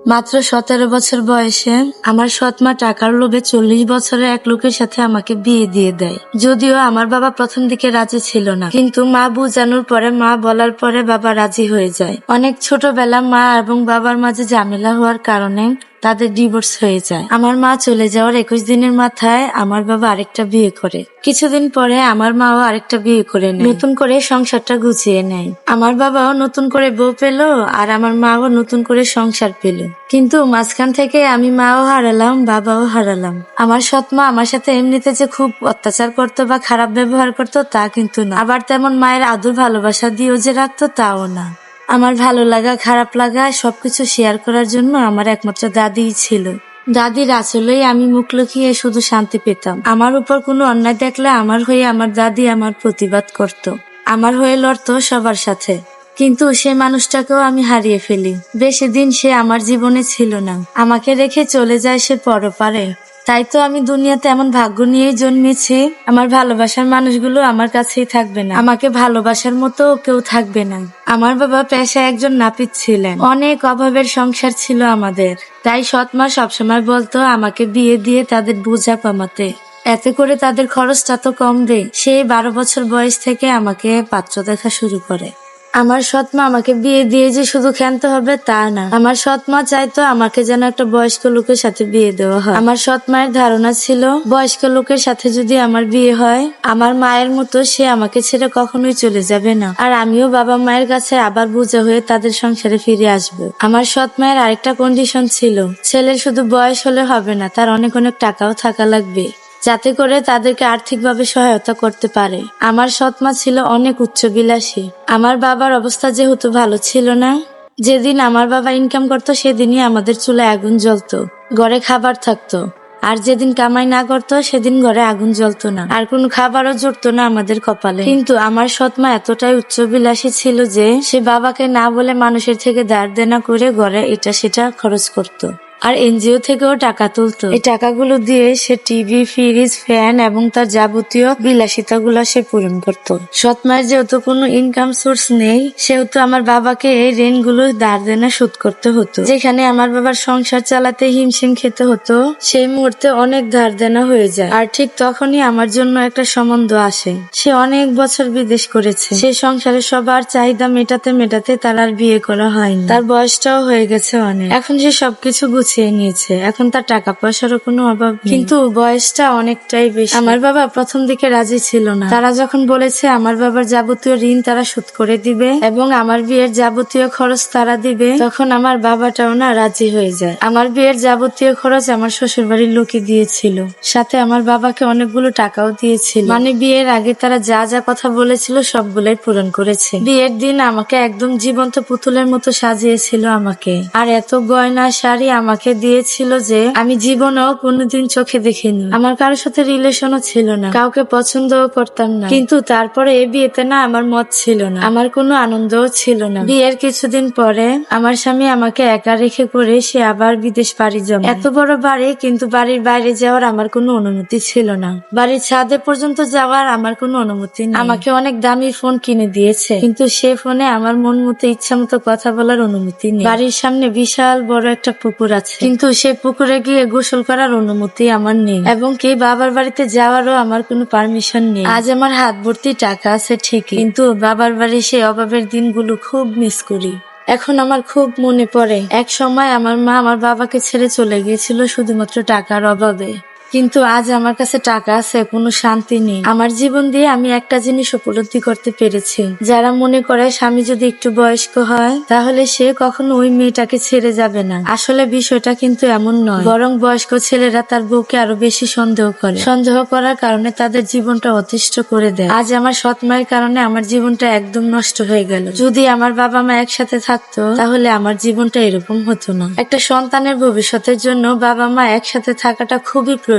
মাত্র 17 বছর বয়সে আমার সৎ মা টাকার লোভে 40 বছরের এক লোকের সাথে আমাকে বিয়ে দিয়ে দেয়। যদিও আমার বাবা প্রথম দিকে রাজি ছিল না, কিন্তু মা বুঝানোর পরে, মা বলার পরে বাবা রাজি হয়ে যায়। অনেক ছোটবেলা মা এবং বাবার মাঝে ঝামেলা হওয়ার কারণে তাদের ডিভোর্স হয়ে যায়। আমার মা চলে যাওয়ার 21 দিনের মাথায় আমার বাবা আরেকটা বিয়ে করে। কিছুদিন পরে আমার মাও আরেকটা বিয়ে করে নেয়, নতুন করে সংসারটা গুছিয়ে নেয়। আমার বাবাও নতুন করে বউ পেল আর আমার মাও নতুন করে সংসার পেল। কিন্তু মাঝখান থেকে আমি মাও হারালাম, বাবাও হারালাম। আমার সৎ মা আমার সাথে এমনিতে যে খুব অত্যাচার করতো বা খারাপ ব্যবহার করতো তা কিন্তু না, আবার তেমন মায়ের আদর ভালোবাসা দিয়েও যে রাখতো তাও না। আমার ভালো লাগা খারাপ লাগা সবকিছু শেয়ার করার জন্য আমার একমাত্র দাদিই ছিল। দাদির আসলেই আমি মুখ লুকিয়ে শুধু শান্তি পেতাম। আমার উপর কোনো অন্যায় দেখলে আমার হয়ে আমার দাদি আমার প্রতিবাদ করত, আমার হয়ে লড়তো সবার সাথে। কিন্তু সে মানুষটাকেও আমি হারিয়ে ফেলি। বেশি দিন সে আমার জীবনে ছিল না, আমাকে রেখে চলে যায় সে পরপারে। তাই তো আমি দুনিয়াতে এমন ভাগ্য নিয়েই জন্মেছি, আমার ভালোবাসার মানুষগুলো আমার কাছেই থাকবে না, আমাকে ভালোবাসার মতো কেউ থাকবে না। আমার বাবা পেশায় একজন নাপিত ছিলেন, অনেক অভাবের সংসার ছিল আমাদের। তাই সৎ মা সবসময় বলতো আমাকে বিয়ে দিয়ে তাদের বোঝা কমাতে, এতে করে তাদের খরচটা তো কম দেয়। সেই 12 বছর বয়স থেকে আমাকে পাত্র দেখা শুরু করে। আমার সৎ মা আমাকে বিয়ে দিয়ে যে শুধু ক্ষান্ত হবে তা না, আমার সৎ মা চাইতো আমাকে যেন একটা বয়স্ক লোকের সাথে বিয়ে দেওয়া হয়। আমার সৎ মায়ের ধারণা ছিল বয়স্ক লোকের সাথে যদি আমার বিয়ে হয়, আমার মায়ের মতো সে আমাকে ছেড়ে কখনোই চলে যাবে না, আর আমিও বাবা মায়ের কাছে আবার বোঝা হয়ে তাদের সংসারে ফিরে আসবো। আমার সৎ মায়ের আরেকটা কন্ডিশন ছিল, ছেলের শুধু বয়স হলে হবে না, তার অনেক অনেক টাকাও থাকা লাগবে, যাতে করে তাদেরকে আর্থিকভাবে সহায়তা করতে পারে। আমার সৎ মা ছিল অনেক উচ্চবিলাসী। আমার বাবার অবস্থা যেহেতু ভালো ছিল না, যেদিন আমার বাবা ইনকাম করতো সেদিনই আমাদের চুলায় আগুন জ্বলতো, ঘরে খাবার থাকতো। আর যেদিন কামাই না করতো সেদিন ঘরে আগুন জ্বলতো না, আর কোনো খাবারও জুটতো না আমাদের কপালে। কিন্তু আমার সৎ মা এতটাই উচ্চবিলাসী ছিল যে সে বাবাকে না বলে মানুষের থেকে ধার দেনা করে ঘরে এটা সেটা খরচ করতো, আর এনজিও থেকেও টাকা তুলতো। এই টাকাগুলো দিয়ে সে টিভি, ফ্রিজ, ফ্যান এবং তার যাবতীয় বিলাসিতাগুলো সে পূরণ করতো। সৎ মায়ের যেহেতু কোনো ইনকাম সোর্স নেই, সেহেতু আমার বাবাকে এই ঋণগুলো ধার দেনা শোধ করতে হতো। যেখানে আমার বাবার সংসার চালাতে হিমশিম খেতে হতো, সেই মুহূর্তে অনেক ধার দেনা হয়ে যায়। আর ঠিক তখনই আমার জন্য একটা সম্বন্ধ আসে। সে অনেক বছর বিদেশ করেছে, সে সংসারে সবার চাহিদা মেটাতে মেটাতে তার আর বিয়ে করা হয়নি। তার বয়সটাও হয়ে গেছে অনেক, এখন সে সবকিছু গুছিয়ে নিয়েছে, এখন তার টাকা পয়সারও কোনো অভাব নেই, কিন্তু বয়সটা অনেকটাই বেশি। আমার বাবা প্রথম দিকে রাজি ছিল না। তারা যখন বলেছে আমার বাবার যাবতীয় ঋণ তারা শোধ করে দিবে এবং আমার বিয়ের যাবতীয় খরচ তারা দিবে, তখন আমার বাবাটাও না রাজি হয়ে যায়। আমার বিয়ের যাবতীয় খরচ আমার শ্বশুর বাড়ির লোকই দিয়েছিল, সাথে আমার বাবাকে অনেকগুলো টাকাও দিয়েছিল। মানে বিয়ের আগে তারা যা যা কথা বলেছিল সবগুলোই পূরণ করেছে। বিয়ের দিন আমাকে একদম জীবন্ত পুতুলের মতো সাজিয়েছিল আমাকে, আর এত গয়না শাড়ি আমাকে দিয়েছিল যে আমি জীবনেও কোনোদিন চোখে দেখিনি। আমার কারোর সাথে রিলেশনও ছিল না, কাউকে পছন্দও করতাম না, কিন্তু তারপরে এই বিয়েতে না আমার মত ছিল না, আমার কোনো আনন্দও ছিল না। বিয়ের কিছুদিন পরে আমার স্বামী আমাকে একা রেখে করে সে আবার বিদেশ পাড়ি জমায়। এত বড় বাড়ি, কিন্তু বাড়ির বাইরে যাওয়ার আমার কোনো অনুমতি ছিল না, বাড়ির ছাদে পর্যন্ত যাওয়ার আমার কোনো অনুমতি নেই। আমাকে অনেক দামি ফোন কিনে দিয়েছে, কিন্তু সে ফোনে আমার মন মতো ইচ্ছা মতো কথা বলার অনুমতি নেই। বাড়ির সামনে বিশাল বড় একটা পুকুর আছে, কিন্তু সে পুকুরে গিয়ে গোসল করার অনুমতি আমার নেই, এবং কি বাবার বাড়িতে যাওয়ারও আমার কোনো পারমিশন নেই। আজ আমার হাত ভর্তি টাকা আছে ঠিকই, কিন্তু বাবার বাড়ি সেই অভাবের দিনগুলো খুব মিস করি। এখন আমার খুব মনে পড়ে এক সময় আমার মা আমার বাবাকে ছেড়ে চলে গিয়েছিল শুধুমাত্র টাকার অভাবে, কিন্তু আজ আমার কাছে টাকা আছে, কোনো শান্তি নেই। আমার জীবন দিয়ে আমি একটা জিনিস উপলব্ধি করতে পেরেছি, যারা মনে করে স্বামী যদি একটু বয়স্ক হয় তাহলে সে কখনো ওই মেয়েটাকে ছেড়ে যাবে না, আসলে বিষয়টা কিন্তু এমন নয়। বরং বয়স্ক ছেলেরা তার বউকে আরো বেশি সন্দেহ করে, সন্দেহ করার কারণে তাদের জীবনটা অতিষ্ঠ করে দেয়। আজ আমার সৎ মায়ের কারণে আমার জীবনটা একদম নষ্ট হয়ে গেল। যদি আমার বাবা মা একসাথে থাকতো তাহলে আমার জীবনটা এরকম হতো না। একটা সন্তানের ভবিষ্যতের জন্য বাবা মা একসাথে থাকাটা খুবই প্রয়োজন।